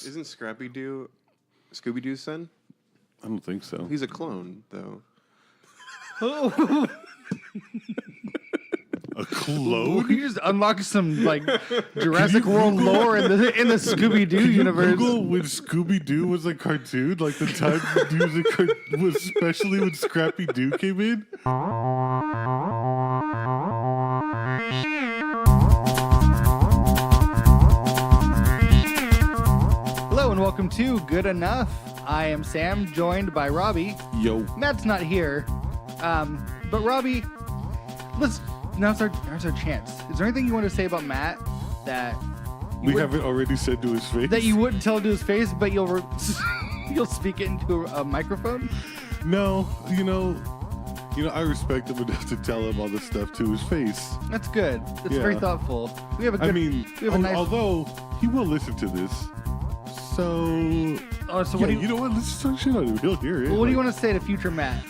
Isn't Scooby-Doo's son? I don't think so. He's a clone, though. A clone? You just unlock some like Jurassic World lore in the Scooby Doo universe. Google when Scooby Doo was a cartoon, like the time was especially when Scrappy Doo came in. Hello and welcome to Good Enough. I am Sam, joined by Robbie. Yo. Matt's not here, but Robbie, now's our chance. Is there anything you want to say about Matt that We haven't already said to his face? that you wouldn't tell to his face, but you'll speak it into a microphone? No, you know, I respect him enough to tell him all this stuff to his face. That's good. That's Yeah. very thoughtful. We have a good. we have a nice. although he will listen to this, so So yeah, what do you know what? Let's just talk shit on him. He'll hear it. Well, what do you want to say to future Matt?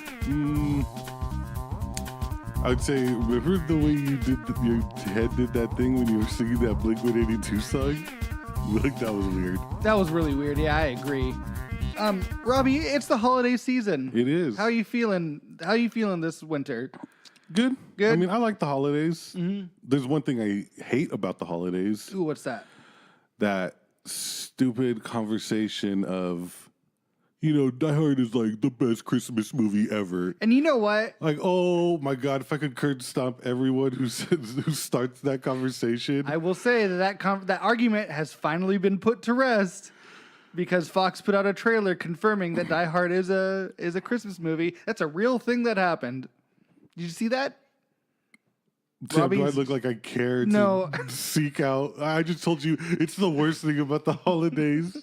I would say, remember the way your head did that thing when you were singing that Blink-182 song? Like, that was weird. That was really weird. Yeah, I agree. Robbie, it's the holiday season. It is. How are you feeling? How are you feeling this winter? Good. Good? I mean, I like the holidays. Mm-hmm. There's one thing I hate about the holidays. Ooh, what's that? That stupid conversation of, Die Hard is like the best Christmas movie ever. And you know what? Like, oh my God, if I could curb stomp everyone who starts that conversation. I will say that argument has finally been put to rest because Fox put out a trailer confirming that Die Hard is a Christmas movie. That's a real thing that happened. Did you see that? Sam, do I look like I care to seek out? I just told you it's the worst thing about the holidays.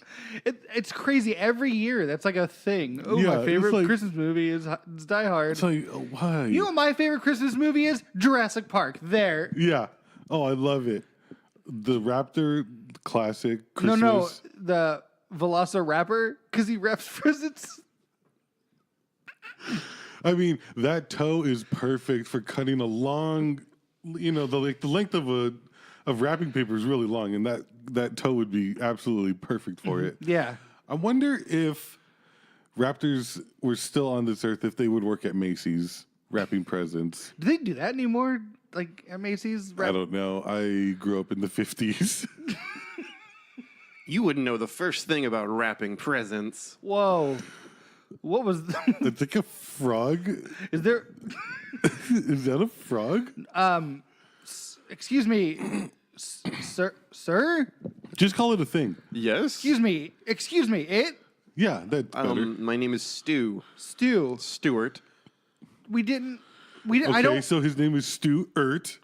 It's crazy. Every year, that's like a thing. Oh, Yeah, my favorite it's like- Christmas movie is Die Hard. It's like, why? You know what my favorite Christmas movie is? Jurassic Park. There. Yeah. Oh, I love it. The Raptor classic Christmas. No, the Velociraptor, because he wraps presents. I mean, that toe is perfect for cutting a long, the length of wrapping paper is really long, and that toe would be absolutely perfect for it. Yeah. I wonder if raptors were still on this earth, if they would work at Macy's wrapping presents. Do they do that anymore? Like at Macy's? I don't know. I grew up in the 50s. You wouldn't know the first thing about wrapping presents. Whoa. What was It's like a frog. Is there Is that a frog? excuse me, sir? Just call it a thing. Yes? Excuse me, Yeah, that's better. My name is Stu. Stuart. I don't. So his name is Stuart.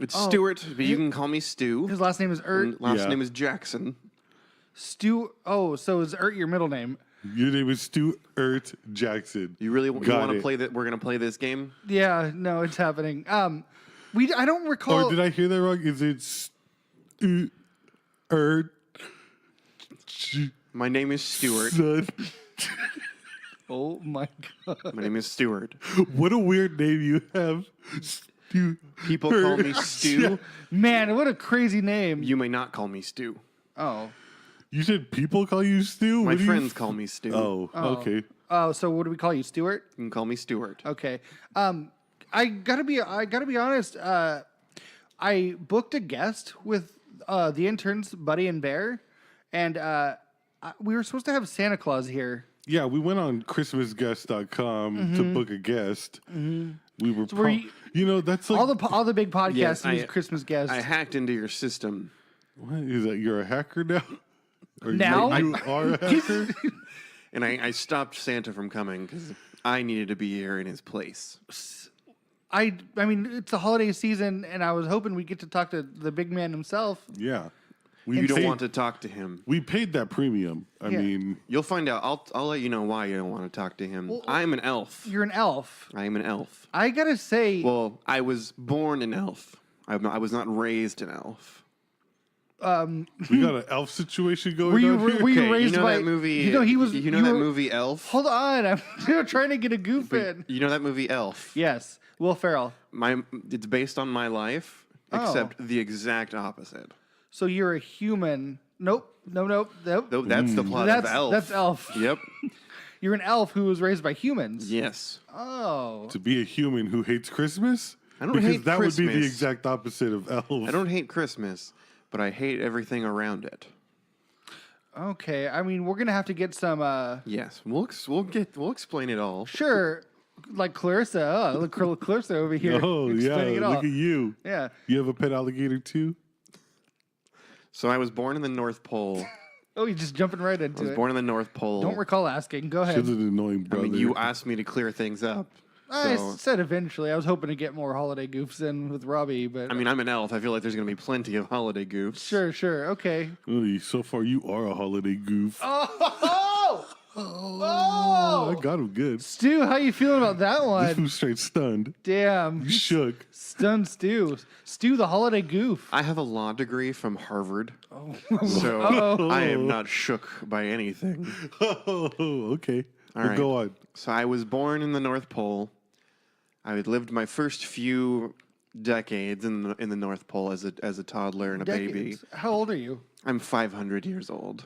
It's Stuart, but you can call me Stu. His last name is Ert. And last Yeah. name is Jackson. So is Ert your middle name? Your name is Stuart Jackson. You really want Got to it. play that? We're going to play this game? Yeah, no, it's happening. I don't recall. Or did I hear that wrong? Is it Stuart? My name is Stuart. Son? Oh my god. My name is Stuart. What a weird name you have. People call me Stu. Man, what a crazy name. You may not call me Stu. Oh. You said people call you Stu? My What do you- friends call me Stu. Oh, okay. Oh, so what do we call you, Stuart? You can call me Stuart. Okay. I gotta be honest. I booked a guest with the interns, Buddy and Bear, and we were supposed to have Santa Claus here. Yeah, we went on ChristmasGuest.com to book a guest. Mm-hmm. We were, that's like All the big podcasts Yes, use Christmas guests. I hacked into your system. What is that? You're a hacker now? Or Now? you are a hacker? And I stopped Santa from coming because I needed to be here in his place. I mean, it's the holiday season, and I was hoping we'd get to talk to the big man himself. Yeah. You don't want to talk to him. We paid that premium. I mean, You'll find out. I'll let you know why you don't want to talk to him. Well, I'm an elf. You're an elf. I am an elf. I gotta say, Well, I was born an elf. I was not raised an elf. we got an elf situation going on here. were you Okay, raised you know by that movie? You know he was. You know you that were- movie Elf? Hold on, I'm trying to get a goof in. You know that movie Elf? Yes, Will Ferrell. It's based on my life, Oh. except the exact opposite. So you're a human Nope. Nope. Nope, that's the plot of Elf. That's Elf. Yep. You're an elf who was raised by humans. Yes. Oh. To be a human who hates Christmas? I don't because hate that would be the Christmas. exact opposite of Elf. I don't hate Christmas, but I hate everything around it. Okay. I mean, we're gonna have to get some. Yes, we'll explain it all. Sure. Like Clarissa. Look, Clarissa over here. Oh, yeah. explaining it all. Look at you. Yeah. You have a pet alligator too? So I was born in the North Pole. Oh, you're just jumping right I into was it. born in the North Pole. Don't recall asking. Go She's ahead. an annoying I brother. mean, you asked me to clear things up. I So, said eventually. I was hoping to get more holiday goofs in with Robbie, but I mean, I'm an elf. I feel like there's going to be plenty of holiday goofs. sure. Okay. Oy, so far, you are a holiday goof. Oh! I got him good. Stu, how you feeling about that This one? was straight stunned. Damn. You shook. Stunned Stu. Stu, the holiday goof. I have a law degree from Harvard, Oh. so Uh-oh. I am not shook by anything. Oh, okay. All Well, right. go on. So I was born in the North Pole. I had lived my first few decades in the North Pole as a toddler and a baby. Decades. How old are you? I'm 500 years old.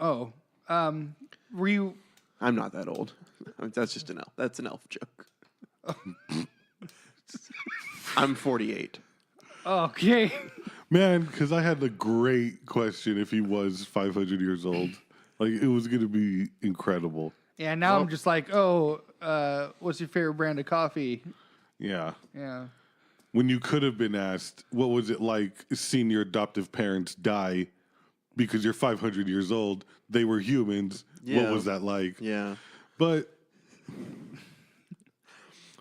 Oh. Were you... I'm not that old. That's just an elf. That's an elf joke. I'm 48. Okay. Man, because I had a great question if he was 500 years old. Like, it was going to be incredible. Yeah, now I'm just like, what's your favorite brand of coffee? Yeah. Yeah. When you could have been asked, what was it like seeing your adoptive parents die because you're 500 years old? They were humans. Yeah. What was that like? Yeah. But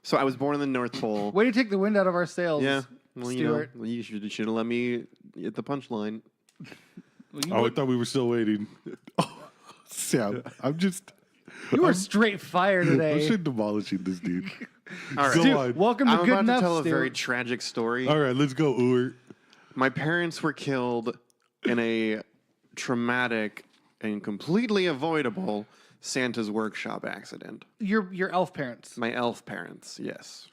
So I was born in the North Pole. Way to take the wind out of our sails, Yeah. Well, Stuart. you should have let me hit the punchline. Well, you, I were, thought we were still waiting. Oh, Sam, you were straight fire I'm today. straight demolishing this dude. All right. Go Stu, on. welcome to I'm Good about Enough, to tell a Stu. very tragic story. All right, let's go, Ur. My parents were killed in a traumatic and completely avoidable Santa's workshop accident. Your elf parents. My elf parents, yes.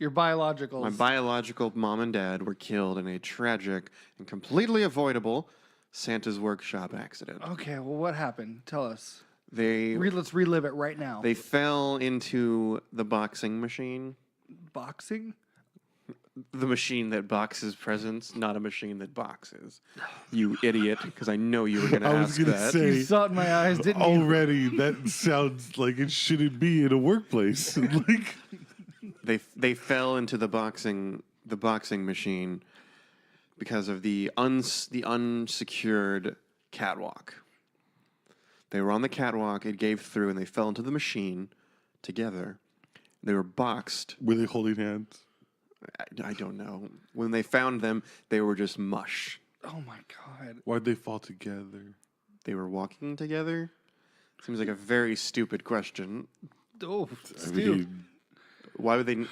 Your biologicals. My biological mom and dad were killed in a tragic and completely avoidable Santa's workshop accident. Okay, well, what happened? Tell us. They Let's relive it right now. they fell into the boxing machine. Boxing? The machine that boxes presents, not a machine that boxes. You idiot, because I know you were going to I was ask gonna that. say- You saw it in my eyes, didn't you? Already, that sounds like it shouldn't be in a workplace. Like, They fell into the boxing machine because of the unsecured catwalk. They were on the catwalk, it gave through, and they fell into the machine together. They were boxed. were they holding hands? I don't know. When they found them, they were just mush. Oh my god. Why'd they fall together? They were walking together? Seems like a very stupid question. Oh, I Stu. mean, Why would they?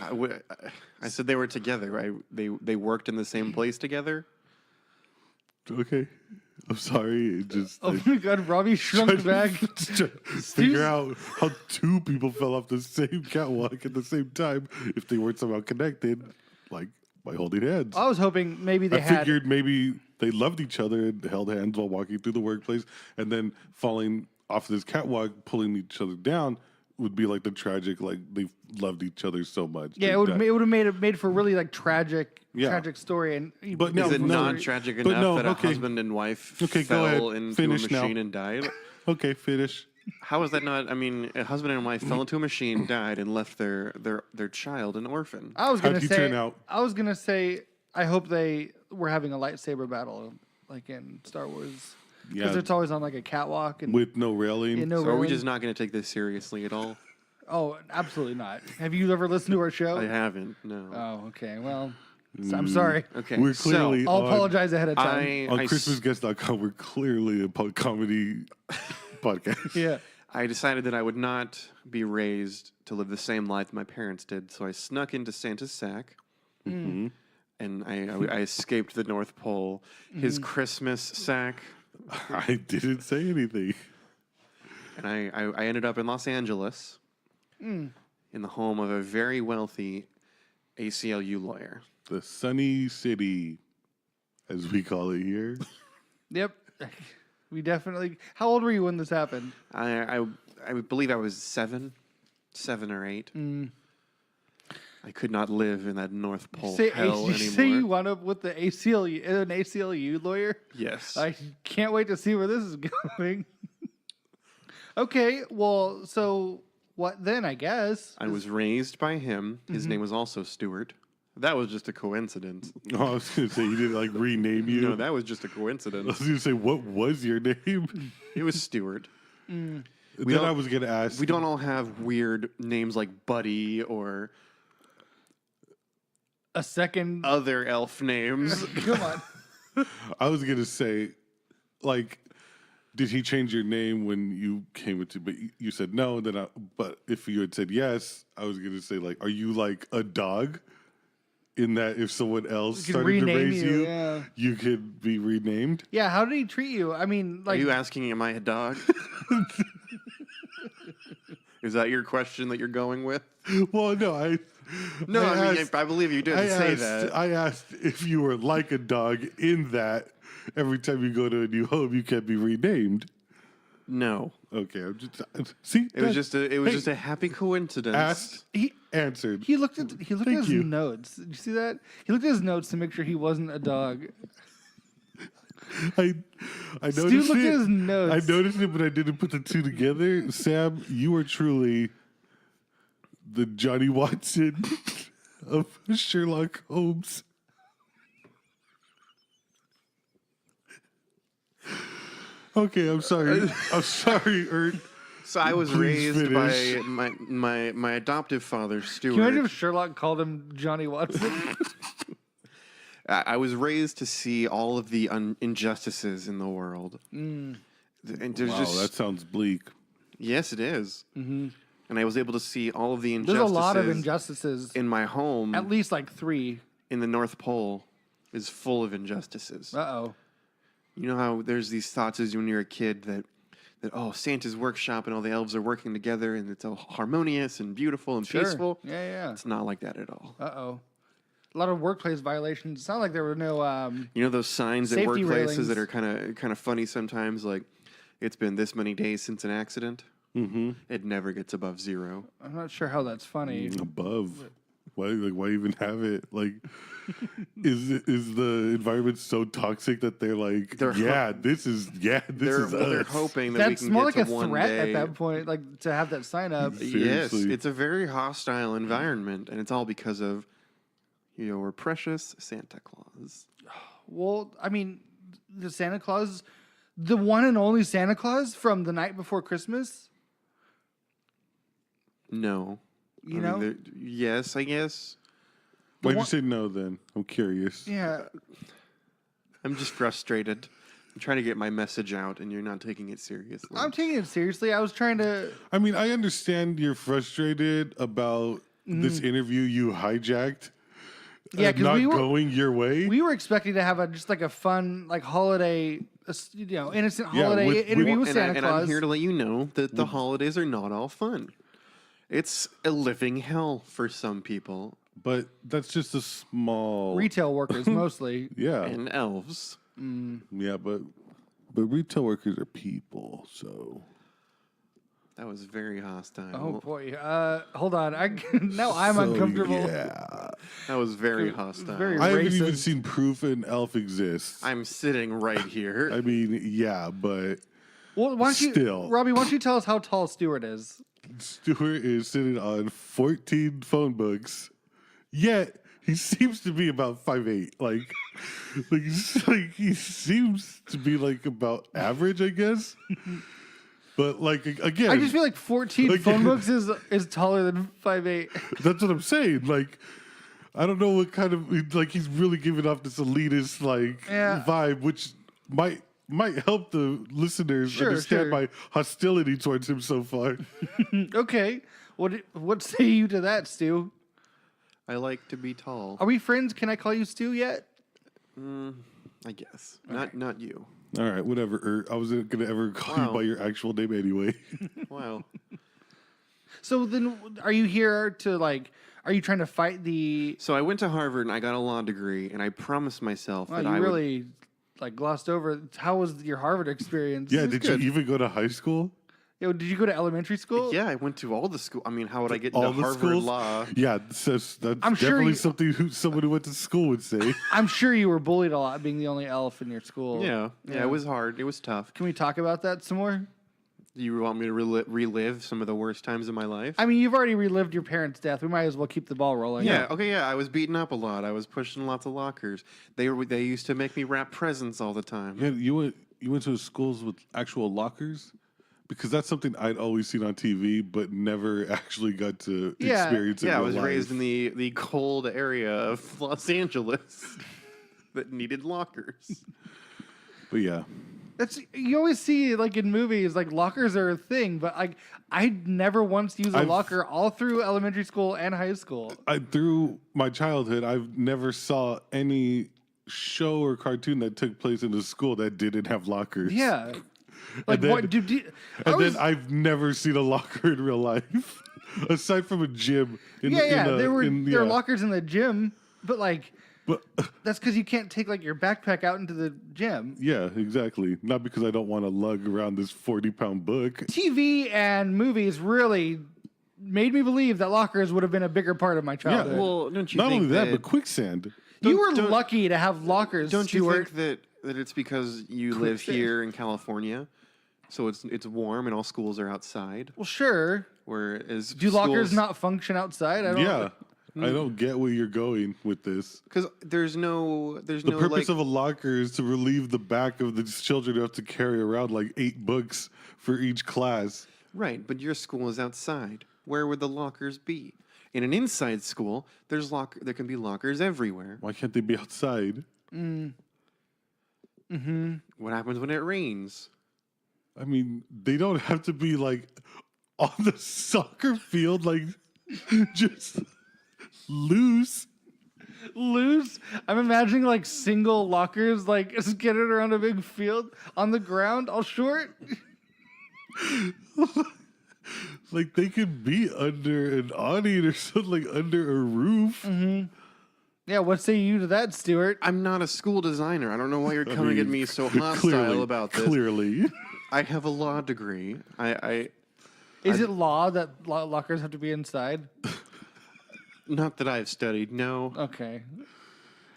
I said they were together, right? They worked in the same place together. okay. I'm sorry. It just. Oh my god, Robbie shrunk back. Figure out how two people fell off the same catwalk at the same time if they weren't somehow connected, like by holding hands. I was hoping maybe they I had. figured maybe they loved each other and held hands while walking through the workplace, and then falling off this catwalk, pulling each other down would be like the tragic, like they loved each other so much. Yeah, they it would died. have made for a really like tragic story. And But no, Is it no, non-tragic but enough no, that a okay. husband and wife Okay, go fell ahead. into Finish a now. machine and died? Okay, finish. How is that not? I mean, a husband and wife fell into a machine, died, and left their child an orphan. I was gonna How'd he say. turn out? I was gonna say. I hope they were having a lightsaber battle, like in Star Wars, because Yeah, it's always on like a catwalk and with no railing. no So are we railing. just not going to take this seriously at all? Oh, absolutely not. Have you ever listened to our show? I haven't. No. Oh, okay. Well, I'm sorry. Okay. We're clearly I'll on, apologize ahead of time. on I ChristmasGuest.com. We're clearly a comedy podcast. Yeah. I decided that I would not be raised to live the same life my parents did, so I snuck into Santa's sack, and I escaped the North Pole. His Christmas sack, I didn't say anything. and I ended up in Los Angeles, in the home of a very wealthy ACLU lawyer. The Sunny City, as we call it here. Yep. We definitely. How old were you when this happened? I would believe I was 7 or 8. I could not live in that North Pole hell Did you say you anymore. wound up with the ACLU, an ACLU lawyer? Yes. I can't wait to see where this is going. Okay, well, so what then? I guess I was raised by him. His Mm-hmm. name was also Stuart. That was just a coincidence. Oh, I was going to say, you didn't like rename you. No, that was just a I coincidence. was going to say, what was your name? It was Stuart. Then don't- I was going to ask. We don't all have weird names like Buddy or a second. other elf names. Come on. I was going to say, like, did he change your name when you came into? But you said no. But if you had said yes, I was going to say, like, are you like a dog? In that, if someone else We could started to rename raise you, you, yeah. you could be renamed. Yeah, how did he treat you? I mean, Are like, you asking, am I a dog? Is that your question that you're going with? Well, no, No, I mean, asked- I believe you didn't say that. I asked if you were like a dog in that every time you go to a new home, you can be renamed. No. Okay, I'm just see. It was just a happy coincidence. asked, he answered. he looked at Thank his you. notes. Did you see that? He looked at his notes to make sure he wasn't a dog. I Stu noticed looked it. at his notes. I noticed it, but I didn't put the two together. Sam, you are truly the Johnny Watson of Sherlock Holmes. Okay, I'm sorry. I'm sorry, Ert. So I was Please raised by finish. my adoptive father, Stuart. Can you imagine if Sherlock called him Johnny Watson? I was raised to see all of the injustices in the world. And there's Wow, just that sounds bleak. yes, it is. Mm-hmm. And I was able to see all of the There's injustices. a lot of injustices. in my home. At least like 3. In the North Pole is full of injustices. Uh-oh. You know how there's these thoughts as when you're a kid that oh, Santa's workshop and all the elves are working together and it's all harmonious and beautiful and Sure. peaceful. Yeah. It's not like that at all. Uh-oh. A lot of workplace violations. It's not like there were no... You know those signs at Safety workplaces railings. that are kind of funny sometimes, like it's been this many days since an accident. Mm-hmm. It never gets above 0. I'm not sure how that's funny. Above. Why even have it? Like, is the environment so toxic that they're like, this is They're us. hoping that That's we can more get like to a one threat day. at that point, like to have that sign up. Yes, Seriously. it's a very hostile environment, and it's all because of your precious Santa Claus. Well, I mean, the Santa Claus, the one and only Santa Claus from the night before Christmas. No. You know? Yes, I guess. Why'd you say no then? I'm curious. Yeah. I'm just frustrated. I'm trying to get my message out, and you're not taking it seriously. I'm taking it seriously. I was trying to. I mean, I understand you're frustrated about this interview you hijacked. Yeah, 'cause not we were- going your way. We were expecting to have just like a fun, like holiday, innocent holiday with- interview with and, Santa and Claus. I'm here to let you know that the holidays are not all fun. It's a living hell for some people. But that's just a small Retail workers mostly. Yeah. And elves. Yeah, but retail workers are people, so That was very hostile. Oh boy. Hold on. Now I'm So, uncomfortable. Yeah. That was very hostile. very I haven't even Racist. seen proof an elf exists. I'm sitting right here. I mean, yeah, but Well, why don't you, Still. Robbie? Why don't you tell us how tall Stuart is? Stuart is sitting on 14 phone books, yet he seems to be about 5'8". Like he seems to be like about average, I guess. But like again, I just feel like 14 Like- phone books is taller than 5'8". that's what I'm saying. Like, I don't know what kind of like he's really giving off this elitist Yeah. vibe, which might help the listeners Sure, understand sure. my hostility towards him so far. Okay. What say you to that, Stu? I like to be tall. Are we friends? Can I call you Stu yet? I guess. Not you. All right, whatever. I wasn't gonna ever call you Wow. by your actual name anyway. Wow. So then, are you here to Are you trying to fight the? So I went to Harvard and I got a law degree, and I promised myself Well, that you I really like glossed over. How was your Harvard experience? Yeah, did you even go to high school? Yo, did you go to elementary school? Yeah, I went to all the school. I mean, how would I get into All the Harvard schools? Law? Yeah, that's I'm sure definitely you- something someone who went to school would say. I'm sure you were bullied a lot being the only elf in your school. Yeah, it was hard. It was tough. Can we talk about that some more? You want me to relive some of the worst times of my life? I mean, you've already relived your parents' death. We might as well keep the ball rolling. Yeah. Okay. Yeah. I was beaten up a lot. I was pushing lots of lockers. They used to make me wrap presents all the time. Yeah, you went to schools with actual lockers? Because that's something I'd always seen on TV, but never actually got to experience. Yeah. I in was real raised life. in the cold area of Los Angeles that needed lockers. But yeah, You always see like in movies, like lockers are a thing, but like I'd never once used a locker all through elementary school and high school. through my childhood, I've never saw any show or cartoon that took place in a school that didn't have lockers. Yeah. Like then- what? Then I've never seen a locker in real life, aside from a gym. There were yeah. lockers in the gym, but like But that's because you can't take like your backpack out into the gym. yeah, exactly. Not because I don't want to lug around this 40-pound book. TV and movies really made me believe that lockers would have been a bigger part of my childhood. Well, don't you Not think only that, that but quicksand. you were don't- lucky to have lockers. don't you Stuart. think that it's because you live Quicksand. here in California, so it's warm and all schools are outside? Well, sure. Whereas Do lockers schools- not function outside? I don't. Yeah. I don't get where you're going with this. Because there's no The purpose of a locker is to relieve the back of the children who have to carry around like 8 books for each class. right, but your school is outside. Where would the lockers be? In an inside school, there can be lockers everywhere. Why can't they be outside? What happens when it rains? I mean, they don't have to be like on the soccer field, like just loose. Loose. I'm imagining like single lockers, like scattered around a big field on the ground, all short. Like they could be under an awning or something, like under a roof. Yeah, what say you to that, Stuart? I'm not a school designer. I don't know why you're coming at me so hostile about this. Clearly. I have a law degree. Is it law that lockers have to be inside? Not that I've studied. No. Okay.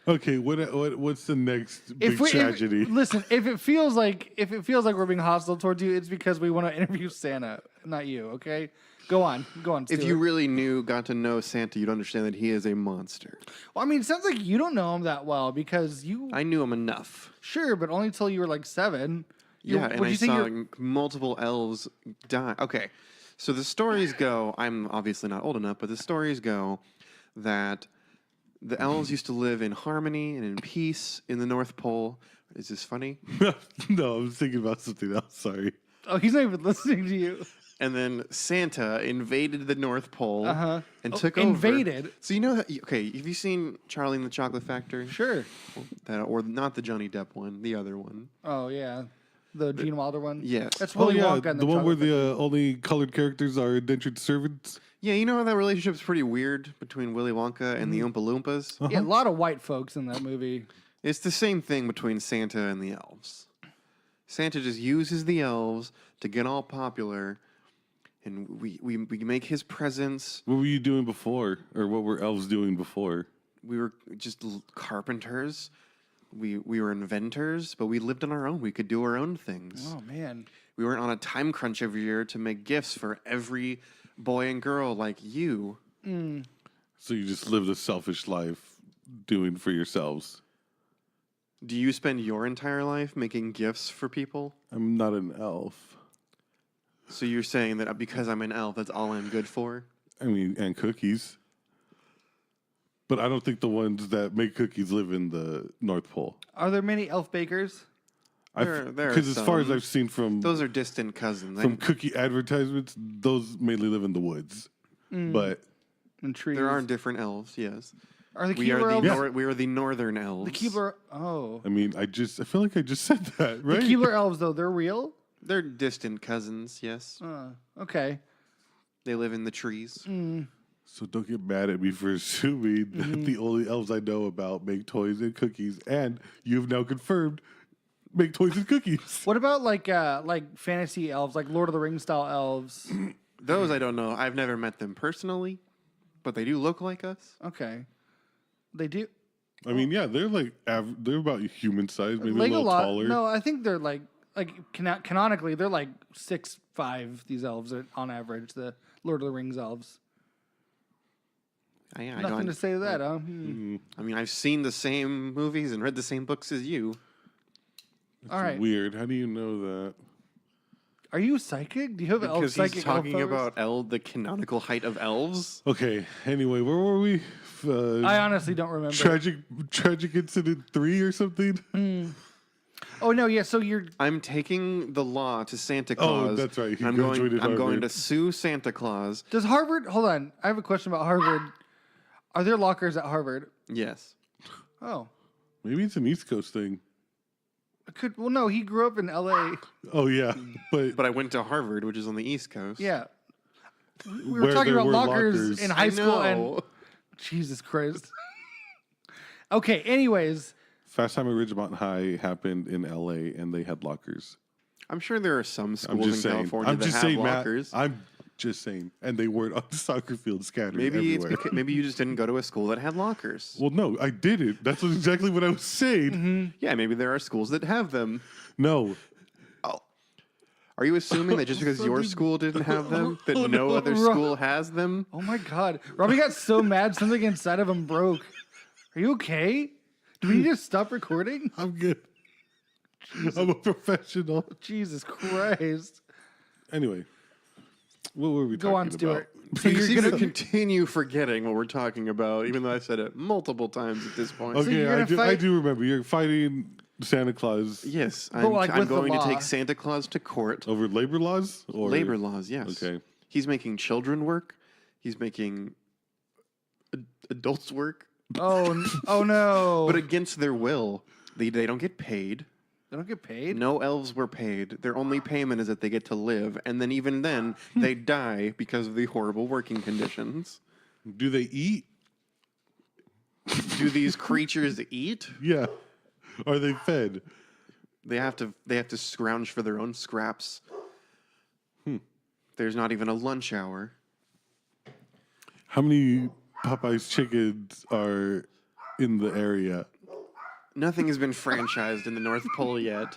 Okay, what's the next big tragedy? Listen, if it feels like we're being hostile towards you, it's because we want to interview Santa, not you. Okay, go on, Stuart. If you really got to know Santa, you'd understand that he is a monster. Well, I mean, it sounds like you don't know him that well because you I knew him enough. sure, but only till you were like 7. Yeah, and would I you say saw you're- multiple elves die. Okay, so the stories go, I'm obviously not old enough, but the stories go that the elves used to live in harmony and in peace in the North Pole. Is this funny? No, I'm thinking about something else. Sorry. Oh, he's not even listening to you. And then Santa invaded the North Pole and Oh, took over. invaded? So you know, okay, have you seen Charlie and the Chocolate Factory? Sure. Or not the Johnny Depp one, the other one. Oh yeah, the Gene Wilder one. Yes. That's Oh Willy yeah, Wonka and the one where Chocolate the only colored characters are indentured servants. Yeah, you know how that relationship's pretty weird between Willy Wonka and the Oompa Loompas? Factory. Yeah, a lot of white folks in that movie. It's the same thing between Santa and the elves. Santa just uses the elves to get all popular, and we make his presents. What were you doing before, or what were elves doing before? We were just carpenters. We were inventors, but we lived on our own. We could do our own things. Oh man. We weren't on a time crunch every year to make gifts for every boy and girl like you. So you just lived a selfish life, doing for yourselves. Do you spend your entire life making gifts for people? I'm not an elf. So you're saying that because I'm an elf, that's all I'm good for? I mean, and cookies. But I don't think the ones that make cookies live in the North Pole. Are there many elf bakers? There are Because as far as some. I've seen from Those are distant cousins. cookie advertisements, those mainly live in the woods. But And trees. There are different elves, yes. Are the We are Keebler the elves? we are the northern elves. The Keebler. Oh. I mean, I feel like I just said that, right? The Keebler elves, though, they're real. They're distant cousins, yes. Okay. They live in the trees. So don't get mad at me for assuming that the only elves I know about make toys and cookies. And you've now confirmed make toys and cookies. What about like fantasy elves, like Lord of the Rings style elves? Those I don't know. I've never met them personally, but they do look like us. Okay, they do. I mean, yeah, they're like they're about human size, maybe a little taller. No, I think they're like canonically they're like 6'5". These elves are, on average, the Lord of the Rings elves. Yeah, Nothing to say to that, huh? I mean, I've seen the same movies and read the same books as you. All right. Weird. How do you know that? Are you psychic? Do you have elf Because psychic? he's talking elf powers? about the canonical height of elves. Okay. Anyway, where were we? I honestly don't remember. Tragic incident 3 or something. Oh no, yeah. So you're. I'm taking the law to Santa Oh, Claus. that's right. He I'm graduated going Harvard. to sue Santa Claus. Does Harvard? Hold on. I have a question about Harvard. Are there lockers at Harvard? Yes. Oh, Maybe it's an East Coast thing. Well, no. He grew up in L.A. Oh yeah, But I went to Harvard, which is on the East Coast. Yeah. We were Where talking there about were lockers lockers. in high I school, and know. Jesus Christ. Okay. Anyways, Fast Time at Ridgemont High happened in L.A. and they had lockers. I'm sure there are some I'm schools just in saying. California I'm that just have saying, lockers. Matt. I'm just saying, and they weren't on the soccer field scattered Maybe everywhere. maybe you just didn't go to a school that had lockers. Well, no, I didn't. That's exactly what I was saying. Yeah, maybe there are schools that have them. No, Are you assuming that just because your school didn't have them, that no other school has them? oh my God, Robbie got so mad something inside of him broke. Are you okay? Do we need to stop recording? I'm good. I'm a professional. Jesus Christ. Anyway, what were we Go talking on, Stuart. about? So You you're seem gonna to continue forgetting what we're talking about, even though I've said it multiple times at this point. Okay, you're gonna I fight- do remember. You're fighting Santa Claus Yes, But, like, I'm with the going to law. take Santa Claus to court. over labor laws or Labor laws, yes. Okay. He's making children work. He's making adults work, oh no. but against their will. They don't get paid. They don't get paid. No elves were paid. Their only payment is that they get to live, and then even then, they die because of the horrible working conditions. Do they eat? Do these creatures eat? Yeah. Are they fed? They have to scrounge for their own scraps. There's not even a lunch hour. How many Popeye's chickens are in the area? Nothing has been franchised in the North Pole yet.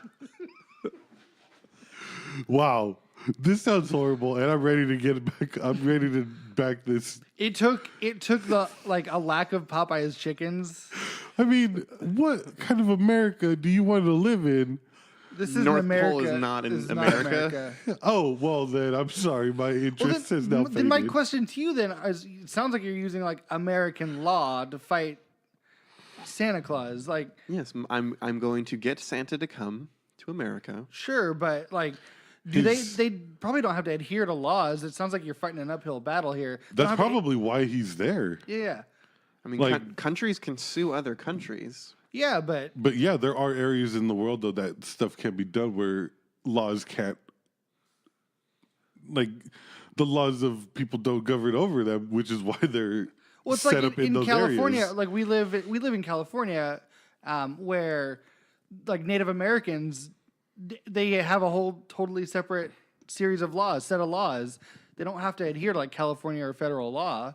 Wow. This sounds horrible, and I'm ready to get it back. I'm ready to back this. It took the a lack of Popeye's chickens. I mean, what kind of America do you want to live in? This is North America. Pole is not in This America. Oh, well, then I'm sorry. My interest has now then my faded. question to you then is: it sounds like you're using like American law to fight Santa Claus. Like, Yes, I'm going to get Santa to come to America. sure, but like, they probably don't have to adhere to laws. It sounds like you're fighting an uphill battle here. They That's don't have to- probably why he's there. yeah, I mean, Like- countries can sue other countries. yeah, but But yeah, there are areas in the world though that stuff can be done where laws can't, like the laws of people don't govern over them, which is why they're well, it's set like up in in those California. areas. Like we live in California, where like Native Americans, they have a whole totally separate series of laws, set of laws. They don't have to adhere to like California or federal law.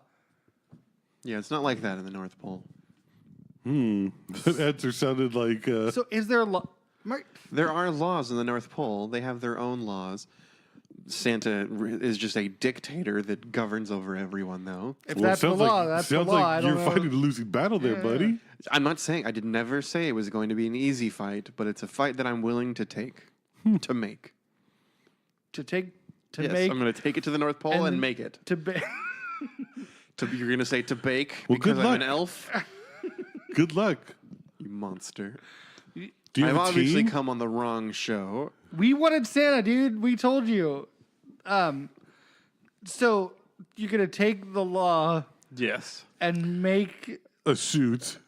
Yeah, it's not like that in the North Pole. That answer sounded like So is there a law? There are laws in the North Pole. They have their own laws. Santa is just a dictator that governs over everyone, though. If well, it that's the sounds law, like, that's the sounds law. like I don't you're know. fighting a losing battle there, buddy. I'm not saying, I did never say it was going to be an easy fight, but it's a fight that I'm willing to take, to make. to take to Yes, make I'm going to take it to the North Pole and make it. to ba- You're going to say to bake Well, because good I'm an luck. elf? Good luck. You monster. Do you I've have a obviously team? come on the wrong show. We wanted Santa, dude. We told you. So you're gonna take the law Yes. and make A suit,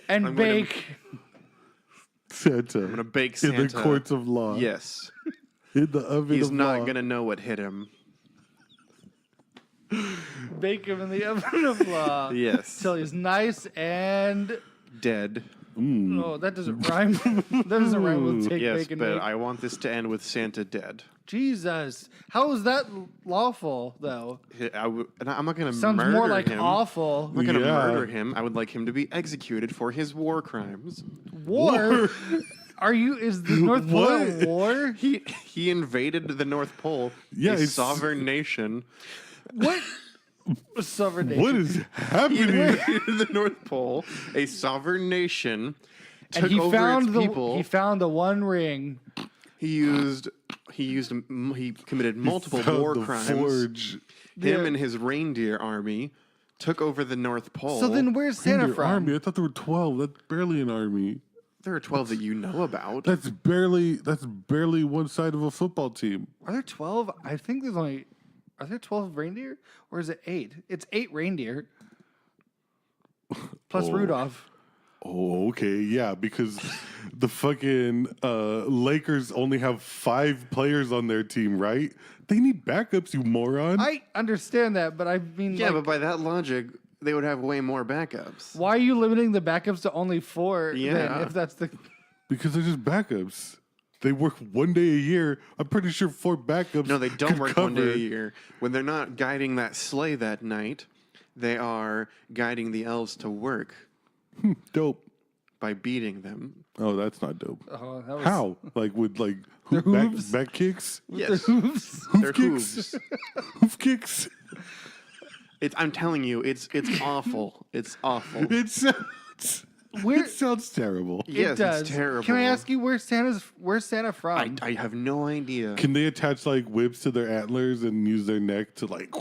and I'm gonna- bake. Santa. I'm going to bake in Santa. the courts of law. Yes. In the oven He's of not law. going to know what hit him. Bake him in the oven of law Yes. till he's nice and Dead. Oh, that doesn't rhyme. That doesn't rhyme with take, Yes, bake, and but make. I want this to end with Santa dead. Jesus. How is that lawful, though? And I'm not going to Sounds murder more like him. awful. I'm not going to Yeah. murder him. I would like him to be executed for his war crimes. War? Is the North Pole at What? war? He invaded the North Pole, Yeah, a it's- sovereign nation. What? Sovereign nation. What is He happening? invaded the North Pole, a sovereign nation, took And he over found its the people. he found the one ring. He committed multiple Found war the crimes. Forge. Him Yeah. and his reindeer army took over the North Pole. So then, where's Santa Reindeer from? army. I thought there were 12. That's barely an army. there are 12 that you know about. That's barely one side of a football team. Are there 12? I think there's only. Are there 12 reindeer, or is it 8? It's 8 reindeer plus Oh. Rudolph. Oh, okay, yeah, because the fucking Lakers only have 5 players on their team, right? They need backups, you moron. I understand that, but I mean, Yeah, like, but by that logic, they would have way more backups. why are you limiting the backups to only 4? Then, Yeah. if that's the Because they're just backups. They work one day a year. I'm pretty sure 4 backups. No, they don't could work one day cover- a year. When they're not guiding that sleigh that night, they are guiding the elves to work Dope. by beating them. Oh, that's not dope. oh, that was How? Like with like Their hooves? back kicks? Yes, hooves. they're kicks. hooves. Hoof kicks. I'm telling you, it's awful. It's awful. It sounds Where- it sounds terrible. Yes, It does. it's terrible. Can I ask you where's Santa from? I have no idea. Can they attach like whips to their antlers and use their neck to like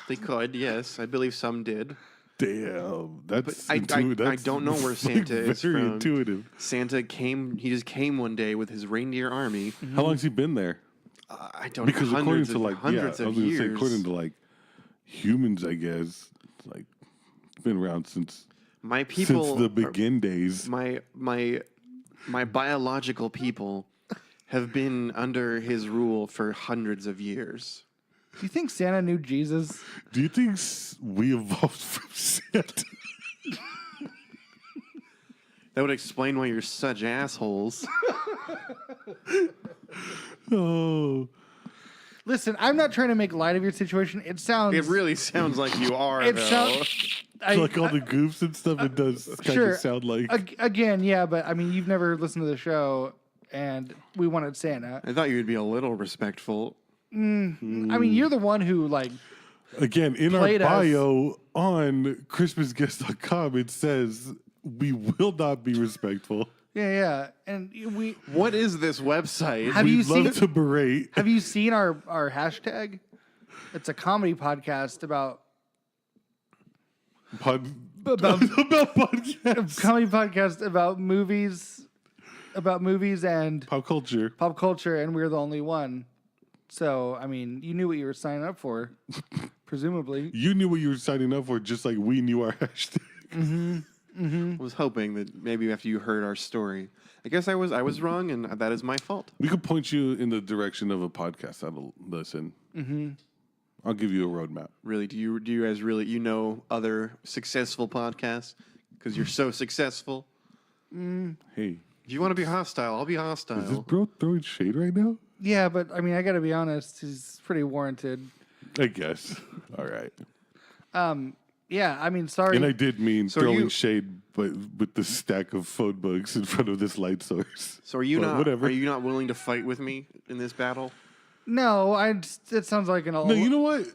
They could, yes. I believe some did. damn, that's I that's, don't know where like, Santa is very from. intuitive. Santa he just came one day with his reindeer army. How long's he been there? I don't Because know, according hundreds to of, like hundreds I of was gonna years. say according to like humans, I guess it's like it's been around since my people, since the begin days. my biological people have been under his rule for hundreds of years. Do you think Santa knew Jesus? Do you think we evolved from Santa? That would explain why you're such assholes. Oh, Listen, I'm not trying to make light of your situation. It sounds. It really sounds like you are, It though. sounds. like all the goofs and stuff. It does kind Sure. of sound like. Again, yeah, but I mean, you've never listened to the show, and we wanted Santa. I thought you would be a little respectful. I mean, you're the one who like. Again, in our Played us. bio on ChristmasGuest.com, it says we will not be respectful. Yeah, and we. What is this website? Have you We'd love seen? to berate. Have you seen our hashtag? It's a comedy podcast about About About- podcasts. comedy podcast about movies and Pop culture. pop culture, and we're the only one. So I mean, you knew what you were signing up for, presumably. You knew what you were signing up for, just like we knew our hashtag. I was hoping that maybe after you heard our story. I guess I was wrong, and that is my fault. We could point you in the direction of a podcast that'll listen. I'll give you a roadmap. Really, do you guys really other successful podcasts because you're so successful? Hey, If you want to be hostile, I'll be is this hostile. bro throwing shade right now? Yeah, but I mean, I got to be honest. He's pretty warranted. I guess. All right. Yeah, I mean, sorry. And I did mean So throwing you- shade, but with the stack of phone bugs in front of this light source. So are you But not? whatever. Are you not willing to fight with me in this battle? No, it sounds like an. No, you know what?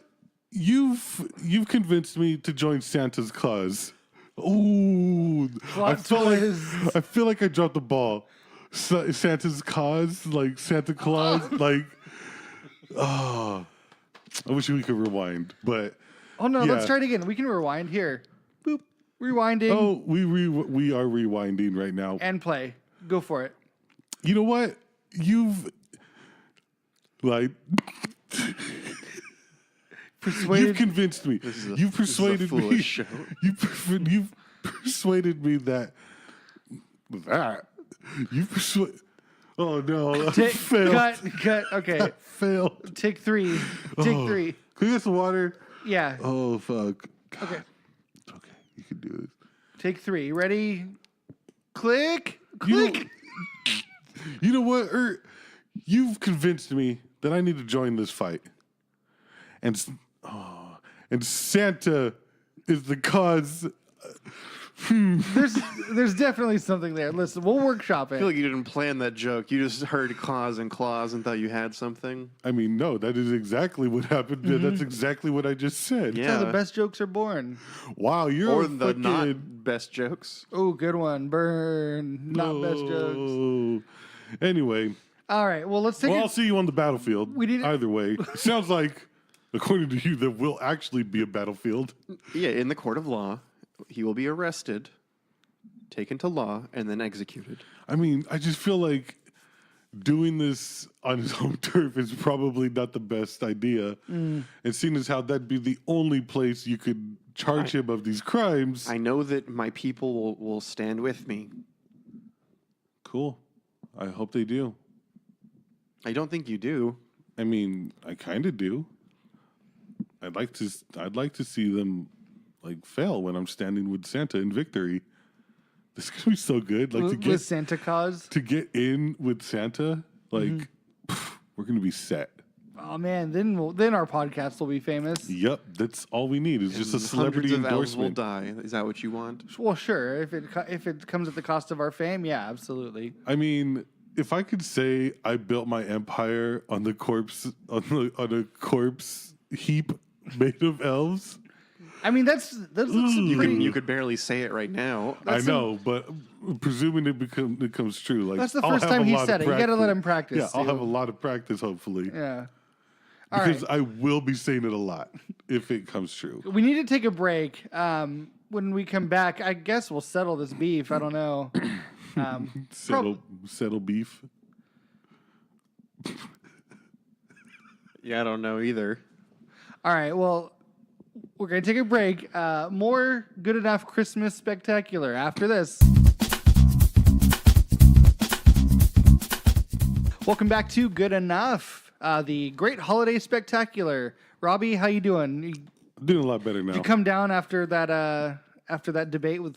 You've convinced me to join Santa's cause. Ooh, Plot twist. I feel like I dropped the ball. Santa's cause, like Santa Claus, like. Oh, I wish we could rewind, but Oh no, yeah. let's try it again. We can rewind here. Boop, rewinding oh, we are rewinding right now. and play. Go for it. You know what? You've like. Persuaded. You've convinced me. You've persuaded me. foolish show. You've persuaded me that you've persuaded. Oh no! I failed. Cut. Okay, Failed. take 3. Take Oh. 3. Can we get some water? Yeah. Oh fuck. God. Okay. Okay, you can do this. Take 3. Ready? Click. You, Click. you know what? You've convinced me that I need to join this fight. And Santa is the cause. There's definitely something there. Listen, we'll workshop I feel it. like you didn't plan that joke. You just heard claws and claws and thought you had something. I mean, no, that is exactly what happened. That's exactly what I just said. Yeah. That's how the best jokes are born. Wow, you're Or a the fucking... not best jokes. Oh, good one. Burn. Not best jokes. Oh. Anyway, All right. Well, let's take I'll it. see you on the battlefield. We need- Either way, sounds like, according to you, there will actually be a battlefield. Yeah, in the court of law, he will be arrested, taken to law, and then executed. I mean, I just feel like doing this on his home turf is probably not the best idea. And seeing as how that'd be the only place you could charge him of these crimes. I know that my people will stand with me. Cool. I hope they do. I don't think you do. I mean, I kind of do. I'd like to see them like fail when I'm standing with Santa in victory. This is gonna be so good. Like with Santa Claus. to get in with Santa, like we're gonna be set. Oh man, then our podcast will be famous. Yep, that's all we need is just a celebrity Hundreds of elves will endorsement. die. Is that what you want? Well, sure. If it comes at the cost of our fame, yeah, absolutely. I mean, if I could say I built my empire on the corpse on a corpse heap made of elves, I mean, that's some You pretty. could barely say it right now. I know, but presuming it becomes true, like That's the I'll first have time a he lot of said it. You got to let him practice. Yeah, I'll too. have a lot of practice, hopefully, Yeah. All because right. I will be saying it a lot if it comes true. We need to take a break. When we come back, I guess we'll settle this beef. I don't know. Settle beef. Yeah, I don't know either. All right. Well, we're going to take a break. More Good Enough Christmas Spectacular after this. Welcome back to Good Enough, the Great Holiday Spectacular. Robbie, how you doing? I'm doing a lot better now. You come down after that debate with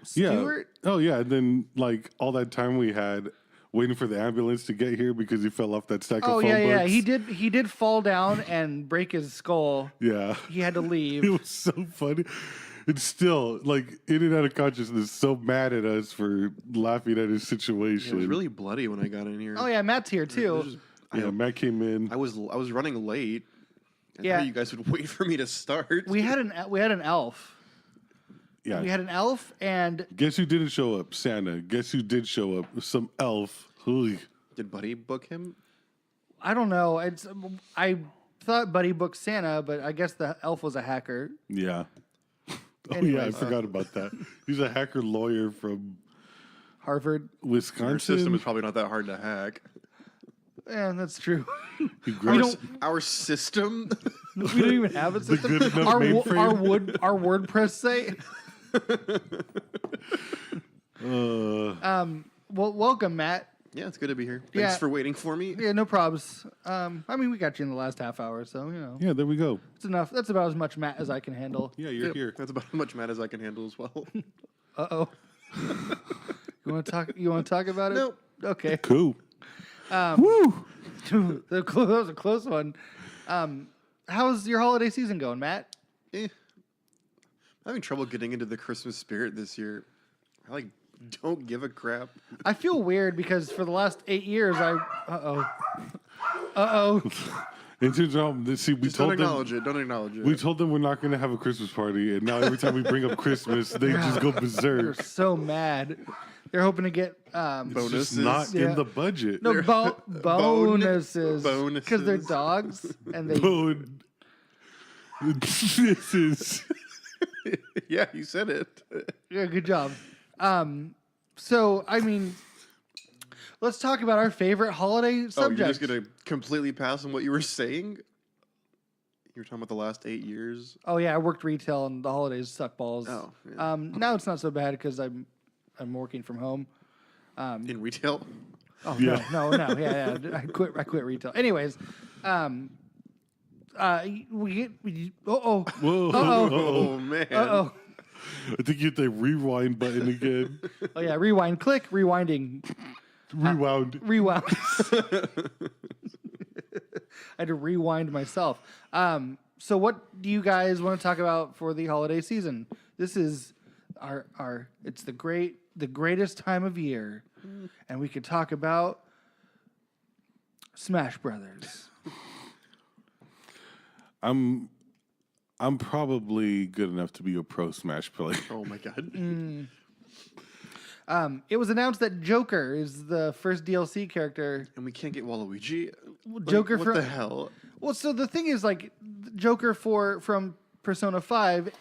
Stuart? Oh yeah, and then like all that time we had waiting for the ambulance to get here because he fell off that stack of phone yeah. books. He did fall down and break his skull. Yeah. He had to leave. It was so funny. It's still like in and out of consciousness, so mad at us for laughing at his It situation. was really bloody when I got in here. Oh yeah, Matt's here It was too. just- Yeah, Matt came in. I was running late. I Yeah. thought you guys would wait for me to start. We had an elf. Yeah. We had an elf, and Guess who didn't show up? Santa. Guess who did show up? Some elf. Ooh. Did Buddy book him? I don't know. I thought Buddy booked Santa, but I guess the elf was a hacker. Yeah. Oh yeah, I Anyways. forgot about that. He's a hacker lawyer from Harvard. Wisconsin. Our system is probably not that hard to hack. Yeah, that's true. He We grows- don't. Our system? We don't even have a system. good enough Our mainframe. our WordPress site. uh, Well, welcome, Matt. Yeah, it's good to be here. Yeah. Thanks for waiting for me. Yeah, no probs. I mean, we got you in the last half hour, so you know yeah, there we go. it's enough. That's about as much Matt as I can handle. Yeah, you're here. That's about as much mad as I can handle as well. Uh-oh. You want to talk? You want to talk about it? No. Okay. Cool. Woo! That was a close one. How's your holiday season going, Matt? I'm having trouble getting into the Christmas spirit this year. I don't give a crap. I feel weird because for the last 8 years, Uh-oh. And see, we Just don't told them acknowledge it. Don't acknowledge it. we told them we're not going to have a Christmas party, and now every time we bring up Christmas, they just go They're berserk. so mad. They're hoping to get It's Bonuses. just not Yeah. in the budget. no bonuses Bonuses. because they're dogs and they. Bone. This is Yeah, you said it. Yeah, good job. So I mean, let's talk about our favorite holiday Oh, you're subjects. just gonna completely pass on what you were saying? You were talking about the last 8 years. Oh yeah, I worked retail and the holidays suck balls. Oh, yeah. Now it's not so bad because I'm working from home. In retail. Oh Yeah. no, yeah. I quit retail. Anyways, we whoa. Uh-oh. Oh man. Uh-oh. I think you hit the rewind button again. Oh yeah, rewind, click, rewinding, Rewound. rewound. I had to rewind myself. So what do you guys want to talk about for the holiday season? This is our it's the greatest time of year, and we could talk about Smash Brothers. I'm probably good enough to be a pro Smash player. Oh my god. It was announced that Joker is the first DLC character. And we can't get Waluigi. Joker what from the hell? Well, so the thing is, like, Joker from Persona 5,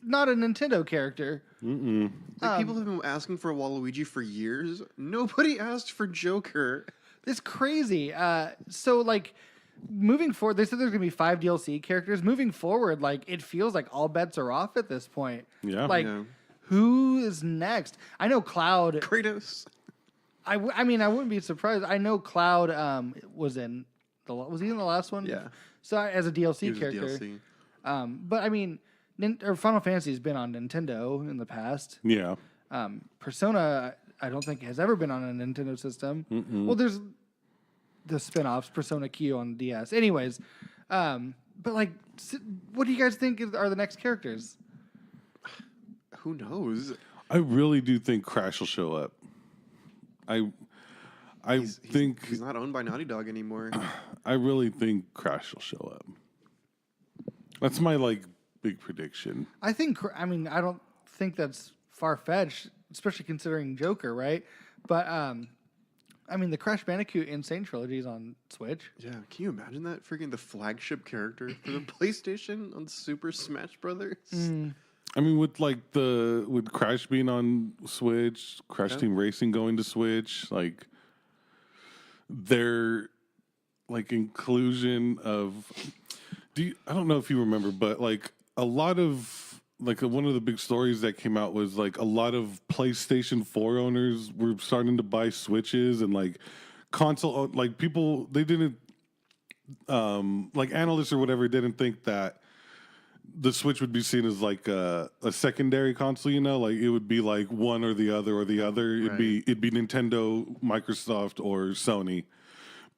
not a Nintendo character. Like, people have been asking for a Waluigi for years. Nobody asked for Joker. It's crazy. So, like, moving forward, they said there's going to be 5 DLC characters. Moving forward, like, it feels like all bets are off at this point. Yeah. Like, Yeah. who is next? I know Cloud. Kratos. I mean, I wouldn't be surprised. I know Cloud was he in the last one? Yeah. So as a DLC He was a character. DLC. But I mean, Final Fantasy has been on Nintendo in the past. Yeah. Persona, I don't think has ever been on a Nintendo system. Well, there's the spin-offs, Persona Q on DS. Anyways, but like, what do you guys think are the next characters? Who knows? I really do think Crash will show up. I think He's not owned by Naughty Dog anymore. I really think Crash will show up. That's my like big prediction. I don't think that's far-fetched, especially considering Joker, right? But I mean, the Crash Bandicoot Insane Trilogy is on Switch. Yeah, can you imagine that? Freaking the flagship character for the PlayStation on Super Smash Brothers. I mean, with Crash being on Switch, Crash Team Racing going to Switch, like their like inclusion of. I don't know if you remember, but like a lot of like one of the big stories that came out was like a lot of PlayStation 4 owners were starting to buy Switches and like console like people they didn't like analysts or whatever didn't think that the Switch would be seen as like a secondary console, you know, like it would be like one or the other. It'd be Nintendo, Microsoft, or Sony.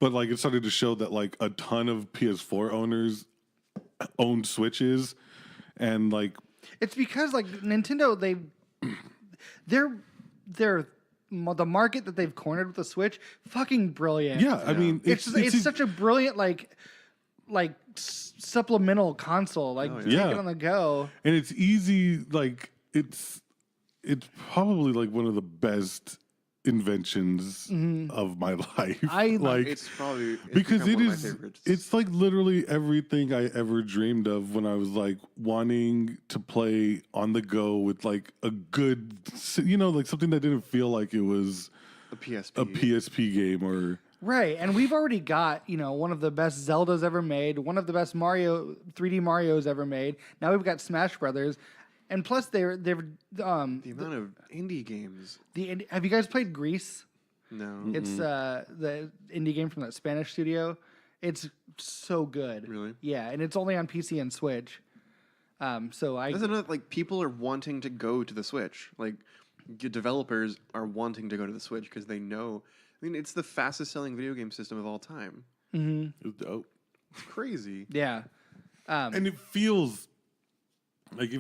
But like it started to show that like a ton of PS4 owners owned Switches, and like It's because like Nintendo, they're the market that they've cornered with the Switch, fucking brilliant. yeah, I mean it's such a brilliant like supplemental console, like take yeah. it on the go. and it's easy. Like it's probably like one of the best inventions of my life. It's probably because become it one of my is favorites. it's like literally everything I ever dreamed of when I was like wanting to play on the go with like a good, you know, like something that didn't feel like it was a PSP. a PSP game or Right, and we've already got, you know, one of the best Zeldas ever made, one of the best 3D Marios ever made. Now we've got Smash Brothers, and plus they're The amount of indie games. have you guys played Grease? No. It's the indie game from that Spanish studio. It's so good. Really? Yeah, and it's only on PC and Switch. So That's another, like, people are wanting to go to the Switch. Like, developers are wanting to go to the Switch because they know. I mean, it's the fastest selling video game system of all time. it was dope. It's crazy. yeah. And it feels like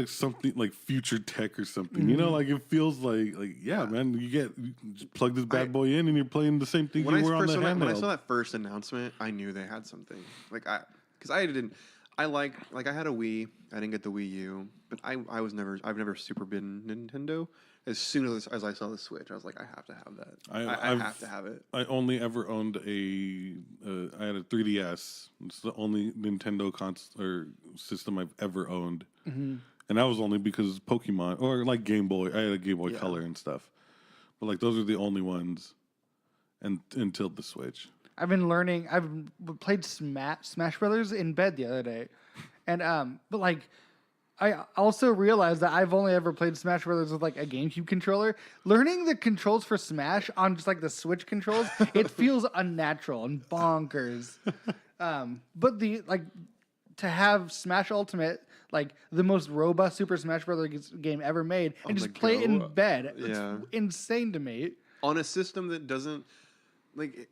something like future tech or something. You know, like it feels like yeah, man, you just plug this bad boy in and you're playing the same thing you were on the handheld. When I saw that first announcement, I knew they had something. Like I had a Wii. I didn't get the Wii U, but I've never super been Nintendo. As soon as I saw the Switch, I was like, I have to have that. I have to have it. I only ever owned I had a 3DS. It's the only Nintendo console or system I've ever owned. And that was only because Pokemon or like Game Boy. I had a Game Boy Color and stuff. But like those are the only ones until the Switch. I've played Smash Brothers in bed the other day. And but like I also realized that I've only ever played Smash Brothers with like a GameCube controller. Learning the controls for Smash on just like the Switch controls, it feels unnatural and bonkers. But to have Smash Ultimate, like the most robust Super Smash Brothers game ever made, and On just the play it go. in bed. Yeah. It's insane to me. On a system that doesn't like.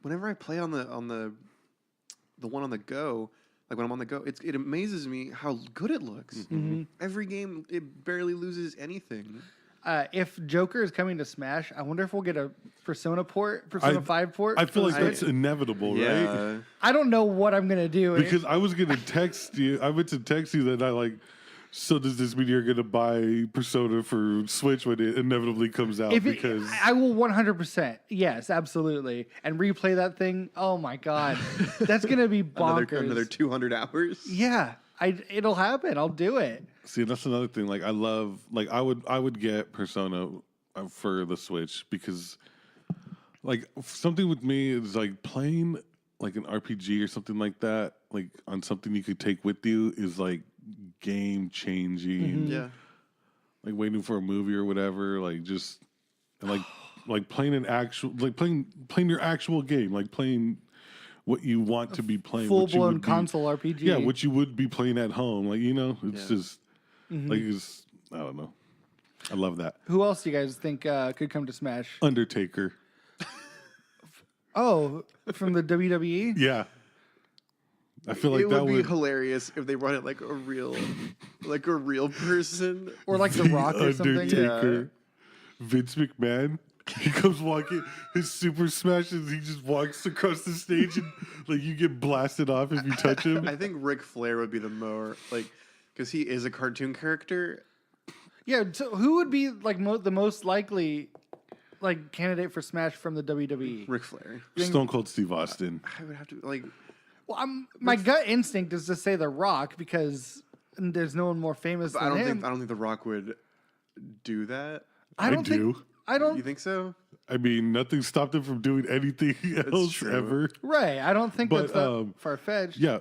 Whenever I play on the one on the go, like when I'm on the go, it amazes me how good it looks. Every game, it barely loses anything. If Joker is coming to Smash, I wonder if we'll get a Persona 5 port. I feel for like the that's Switch. inevitable, right? Yeah. I don't know what I'm gonna do. Because I was gonna text you. I meant to text you that I like. So does this mean you're gonna buy Persona for Switch when it inevitably comes out? Because I will 100%. Yes, absolutely. And replay that thing. Oh my god, that's gonna be bonkers. Another 200 hours. Yeah, it'll happen. I'll do it. see, that's another thing. Like I love. Like I would get Persona for the Switch because, like, something with me is like playing like an RPG or something like that. Like on something you could take with you is like game changing. Yeah. Like waiting for a movie or whatever, like just and like playing an actual playing your actual game, like playing what you want to be playing, Full what you blown would be- console RPG. Yeah, what you would be playing at home, like it's Yeah. just like it's I don't know. I love that. Who else do you guys think could come to Smash? Undertaker. Oh, from the WWE? Yeah. I feel like It that would be would hilarious if they run it like a real person. Or like The Rock or something? Undertaker. Vince McMahon. He comes walking, his super smashes, he just walks across the stage and like you get blasted off if you touch him. I think Ric Flair would be the more like because he is a cartoon character. Yeah, so who would be like the most likely like candidate for Smash from the WWE? Ric Flair. Stone Cold Steve Austin. I would have to like. Well, my gut instinct is to say The Rock because there's no one more famous But than him. I don't think The Rock would do that. I don't do. think. I don't. You think so? I mean, nothing stopped him from doing anything else true. ever. Right. I don't think But, that's that far fetched. Yeah,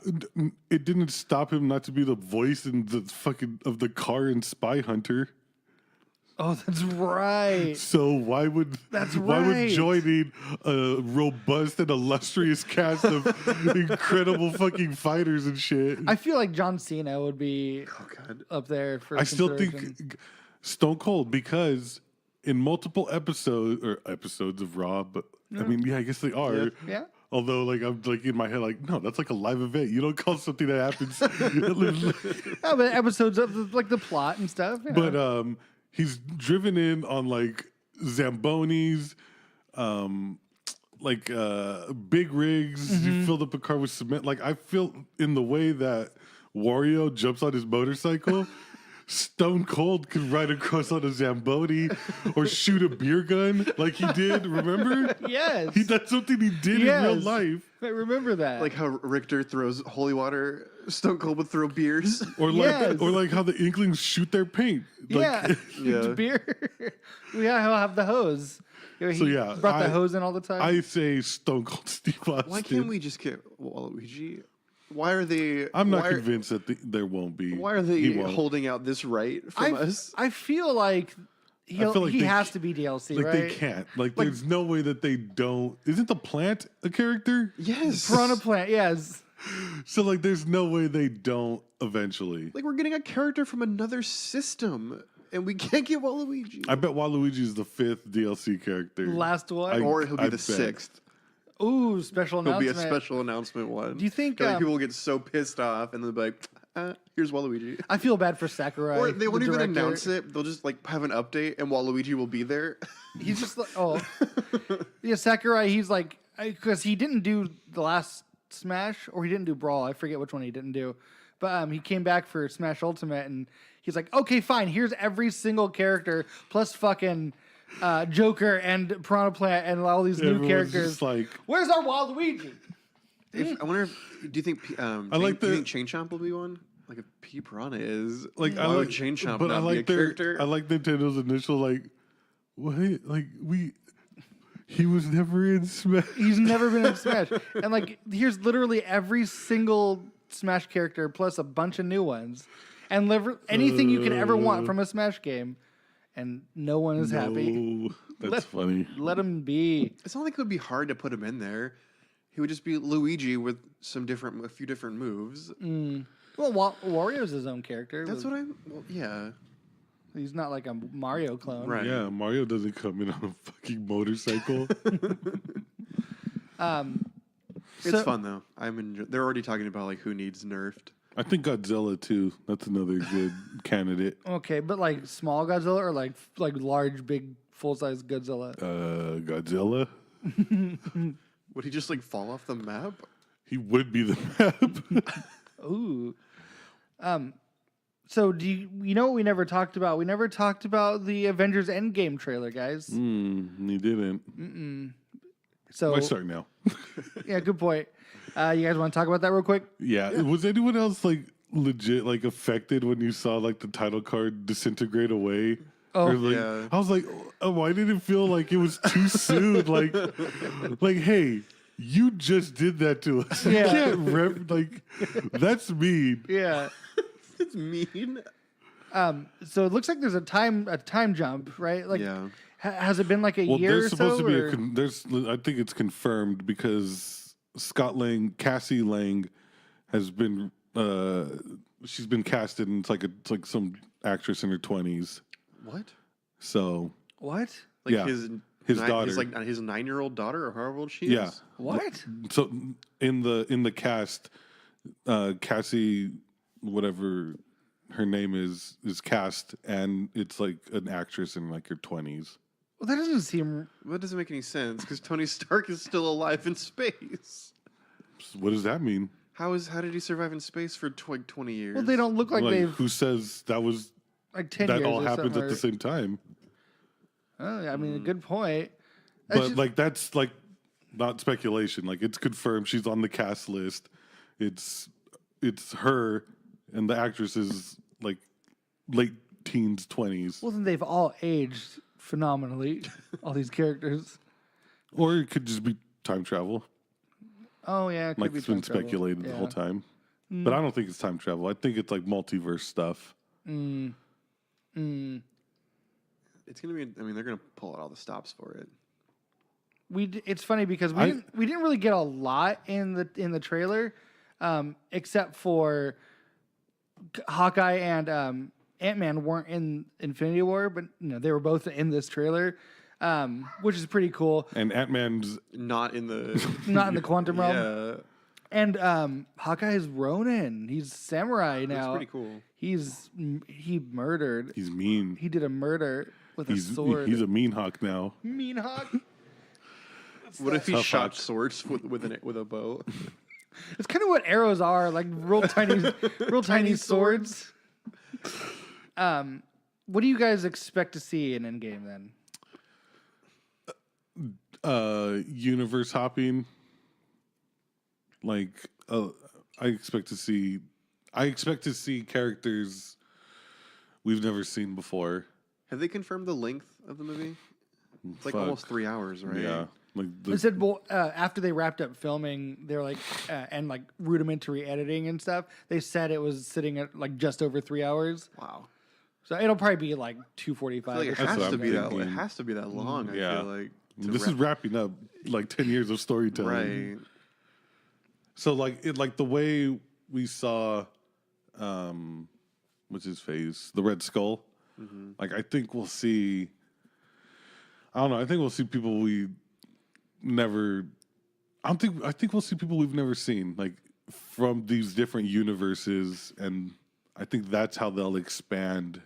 it didn't stop him not to be the voice in the fucking of the car in Spy Hunter. Oh, that's right. So why would right. joining a robust and illustrious cast of incredible fucking fighters and shit? I feel like John Cena would be Oh God. up there for. I still consideration. think Stone Cold because in multiple episodes of Raw, but I mean, yeah, I guess they are. Yeah. Although, like, I'm like in my head, like, no, that's like a live event. You don't call something that happens. Oh, but episodes of like the plot and stuff. You know. But he's driven in on like Zambonis, big rigs. He filled up a car with cement. Like I feel in the way that Wario jumps on his motorcycle. Stone Cold could ride across on a Zamboni or shoot a beer gun like he did. Remember? Yes. That's something he did in real Yes. life. I remember that. Like how Richter throws holy water, Stone Cold would throw beers. Yes. Or like how the Inklings shoot their paint. Like, yeah. Yeah. Beer. Yeah, he'll have the hose. You know, he So, yeah, brought the I- hose in all the time. I say Stone Cold Steve Austin. Why can't we just get Waluigi? Why are they? I'm not why, convinced that there won't be. Why are He they won't. holding out this right from us? I feel like he they has ca- to be DLC, Like right? they can't. Like there's no way that they don't. Isn't the plant a character? Yes. Piranha Plant, yes. So like there's no way they don't eventually. Like we're getting a character from another system, and we can't get Waluigi. I bet Waluigi is the 5th DLC character. Last one. Or he'll be I the bet. 6th. Ooh, special He'll be announcement. a special announcement one. Do you think, Like, people will get so pissed off and they'll be like, here's Waluigi. I feel bad for Sakurai. Or they won't the even director. announce it. They'll just like have an update and Waluigi will be there. He's just like, oh. Yeah, Sakurai, he's like, because he didn't do the last Smash, or he didn't do Brawl. I forget which one he didn't do. But he came back for Smash Ultimate, and he's like, okay, fine, here's every single character, plus fucking Joker and Piranha Plant and all these new Everyone's characters. just like Where's our Waluigi? I wonder if, do you think, like do you the- think Chain Chomp will be one? Like if P Piranha is, like why I like would Chain Chomp but not I be a like their character? I like Nintendo's initial like what like he was never in Smash. He's never been in Smash. And like, here's literally every single Smash character plus a bunch of new ones. And anything you could ever want from a Smash game. And no one is happy. Oh, that's funny. Let him be. It's not like it would be hard to put him in there. He would just be Luigi with a few different moves. Well, Wario's his own character. That's what yeah. He's not like a Mario clone. Right. Yeah, Mario doesn't come in on a fucking motorcycle. It's fun though. They're already talking about like who needs nerfed. I think Godzilla too. That's another good candidate. Okay, but like small Godzilla or like large, big, full-size Godzilla? Godzilla. Would he just like fall off the map? He would be the map. Ooh. So do you know what we never talked about? We never talked about the Avengers Endgame trailer, guys. He didn't. So Why start now? yeah, good point. You guys want to talk about that real quick? Yeah. Was anyone else like legit like affected when you saw like the title card disintegrate away? Oh, Like, yeah. I was like, oh, why did it feel like it was too soon? Like, hey, you just did that to us. You Yeah. can't that's mean. Yeah. It's mean. So it looks like there's a time jump, right? Like, Yeah. has it been like a Well, year or there's supposed so? to be or- I think it's confirmed because Cassie Lang has been she's been casted and it's like some actress in her 20s. What? So What? Like Yeah. his daughter. his 9-year-old daughter or however old she yeah. is. What? So in the cast, Cassie, whatever her name is cast, and it's like an actress in like her 20s. Well, that doesn't seem. That doesn't make any sense because Tony Stark is still alive in space. So what does that mean? How did he survive in space for 20 years? Well, they don't look like they've Who says that was like 10 that years. all or happens something, at the or- same time? Oh, I mean, a good point. That's But just- like that's like not speculation. Like it's confirmed. She's on the cast list. It's her, and the actress is like late teens, 20s, well, then they've all aged phenomenally. All these characters. or it could just be time travel. Oh yeah, it could Like be it's been time travel. speculated the Yeah. whole time. But I don't think it's time travel. I think it's like multiverse stuff. It's gonna be. I mean, they're gonna pull out all the stops for it. It's funny because we didn't really get a lot in the trailer, except for Hawkeye and Ant-Man weren't in Infinity War, but they were both in this trailer, which is pretty cool. And Ant-Man's Not in the. Not in the quantum realm. Yeah, And Hawkeye is Ronin. He's samurai that's now. pretty cool. He murdered. he's mean. He did a murder with a sword. He's a mean hawk now. mean Hawk. What if he Tough shot Hawk. swords with a bow? It's kind of what arrows are, like real tiny swords. What do you guys expect to see in Endgame then? Universe hopping. Like I expect to see characters we've never seen before. Have they confirmed the length of the movie? It's like Fuck. almost 3 hours, right? Yeah. Like They said after they wrapped up filming, they're like and like rudimentary editing and stuff. They said it was sitting at like just over 3 hours. Wow. So it'll probably be like I 2:45. feel like it That's has what to I'm be that. It thinking. has to be that long. Yeah. I feel like this is wrapping up like 10 years of storytelling. right. So like the way we saw what's his face? The Red Skull. Like I think we'll see I don't know, I think we'll see people we never I think we'll see people we've never seen, like from these different universes, and I think that's how they'll expand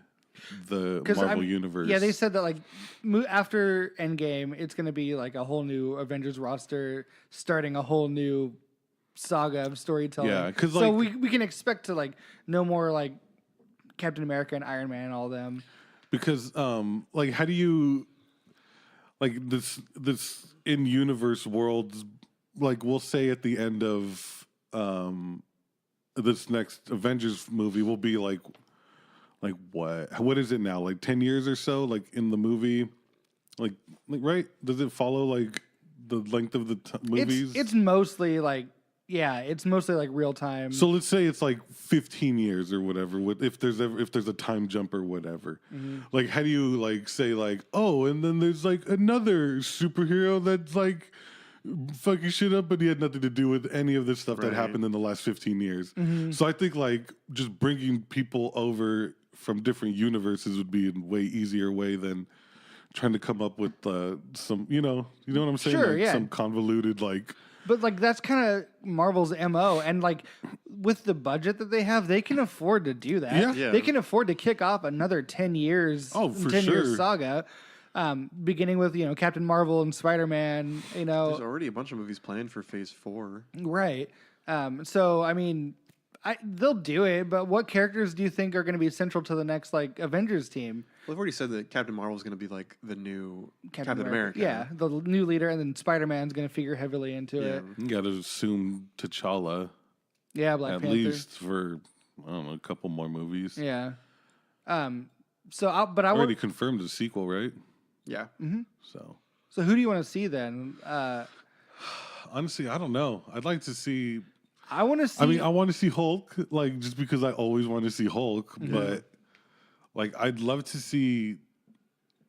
the Marvel universe. Yeah, they said that like after Endgame, it's going to be like a whole new Avengers roster, starting a whole new saga of storytelling. Yeah, 'cause, so like- we can expect to like no more like Captain America and Iron Man and all them. Because like how do you like this in universe worlds, like we'll say at the end of this next Avengers movie will be like what is it now, like 10 years or so, like in the movie, like right, does it follow like the length of the movies? It's mostly like it's mostly like real time. So let's say it's like 15 years or whatever. If there's a time jump or whatever, like how do you like say like, oh, and then there's like another superhero that's like fucking shit up, but he had nothing to do with any of this stuff that Right. happened in the last 15 years. So I think like just bringing people over from different universes would be a way easier way than trying to come up with some, you know what I'm saying? Sure, like yeah. some convoluted like. But like that's kind of Marvel's MO, and like with the budget that they have, they can afford to do that. Yeah. Yeah. They can afford to kick off another 10 years. Oh, for 10 year sure. saga, beginning with Captain Marvel and Spider-Man. There's already a bunch of movies planned for Phase 4. Right. So I mean, they'll do it. But what characters do you think are going to be central to the next like Avengers team? Well, I've already said that Captain Marvel is going to be like the new Captain America. Yeah, the new leader, and then Spider-Man's going to figure heavily into Yeah. it. You got to assume T'Challa Yeah, Black at Panther. least for I don't know a couple more movies. Yeah. So, I Already would. confirmed the sequel, right? Yeah. So So, who do you want to see then? honestly, I don't know. I'd like to see. I want to see. I mean, I want to see Hulk, like just because I always want to see Hulk, but like I'd love to see.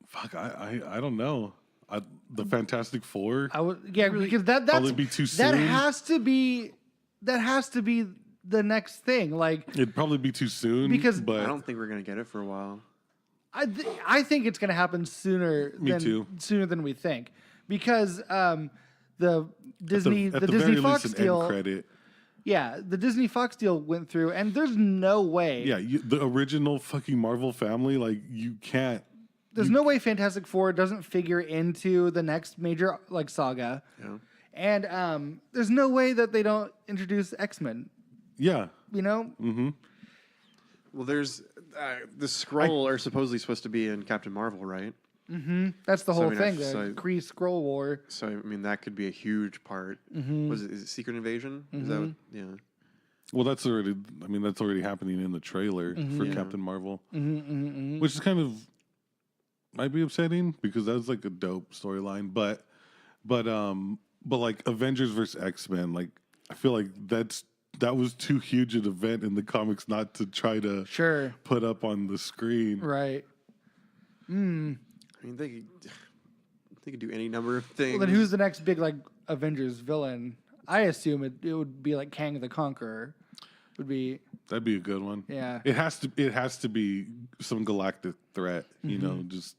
Fuck, I don't know. The Fantastic Four. because that's Probably be too that soon. has to be the next thing. Like It'd probably be too soon Because- I but don't think we're going to get it for a while. I think it's going to happen sooner. Me too. Sooner than we think, because the Disney at the the Disney very Fox least, an deal. end credit. Yeah, the Disney Fox deal went through, and there's no way. Yeah, the original fucking Marvel family, like you can't. There's no way Fantastic Four doesn't figure into the next major like saga, Yeah. and there's no way that they don't introduce X-Men. Yeah, You know, Well, there's the Skrull are supposedly supposed to be in Captain Marvel, right? that's the So, I whole mean, thing. so- The Kree Skrull War. So I mean that could be a huge part. Is it Secret Invasion? Is that what, yeah? well, that's already. I mean, that's already happening in the trailer for Captain Marvel, which is kind of might be upsetting because that's like a dope storyline. But like Avengers versus X-Men, like I feel like that was too huge an event in the comics not to try to Sure. put up on the screen. Right. I mean they could do any number of things. Well, then who's the next big like Avengers villain? I assume it would be like Kang the Conqueror. Would be That'd be a good one. Yeah. It has to be some galactic threat, you know, just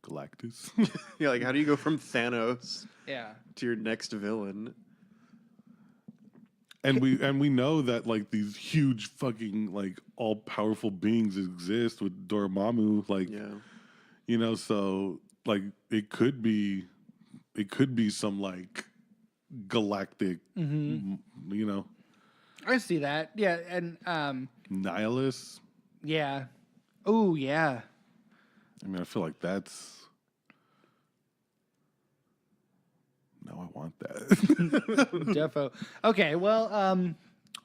Galactus. Yeah, like how do you go from Thanos yeah. to your next villain? And we know that like these huge fucking like all powerful beings exist with Dormammu, like Yeah. you know, so like it could be some like galactic, you know, I see that. Yeah, and nihilist. yeah. Oh yeah. I mean, I feel like that's. No, I want that. Defo. Okay, well, we're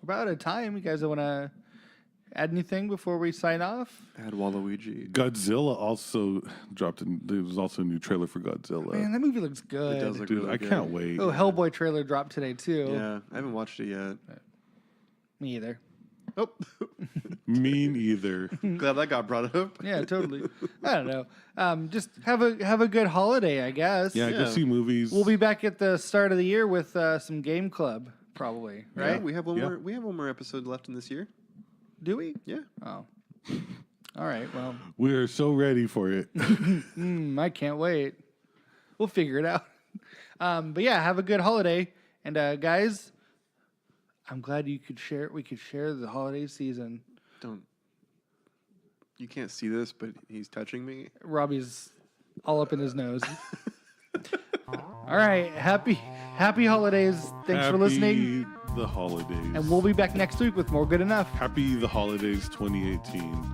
about out of time. You guys want to add anything before we sign off? Add Waluigi. Godzilla also dropped. There was also a new trailer for Godzilla. Man, that movie looks good. It does look Dude, really I good. can't wait. Oh, Hellboy trailer dropped today too. Yeah, I haven't watched it yet. Me either. Oh, Me neither. glad that got brought up. Yeah, totally. I don't know. Just have a good holiday, I guess. Yeah, go Yeah. see movies. We'll be back at the start of the year with some game club, probably. Yeah, Right? we have one Yeah. more. We have one more episode left in this year. Do we? Yeah. Oh. All right. Well, We are so ready for it. I can't wait. We'll figure it out. But yeah, have a good holiday, and guys, I'm glad we could share the holiday season. Don't. You can't see this, but he's touching me. Robbie's all up in his nose. All right, happy holidays. Thanks for listening, The holidays. and we'll be back next week with more good enough. Happy the holidays 2018.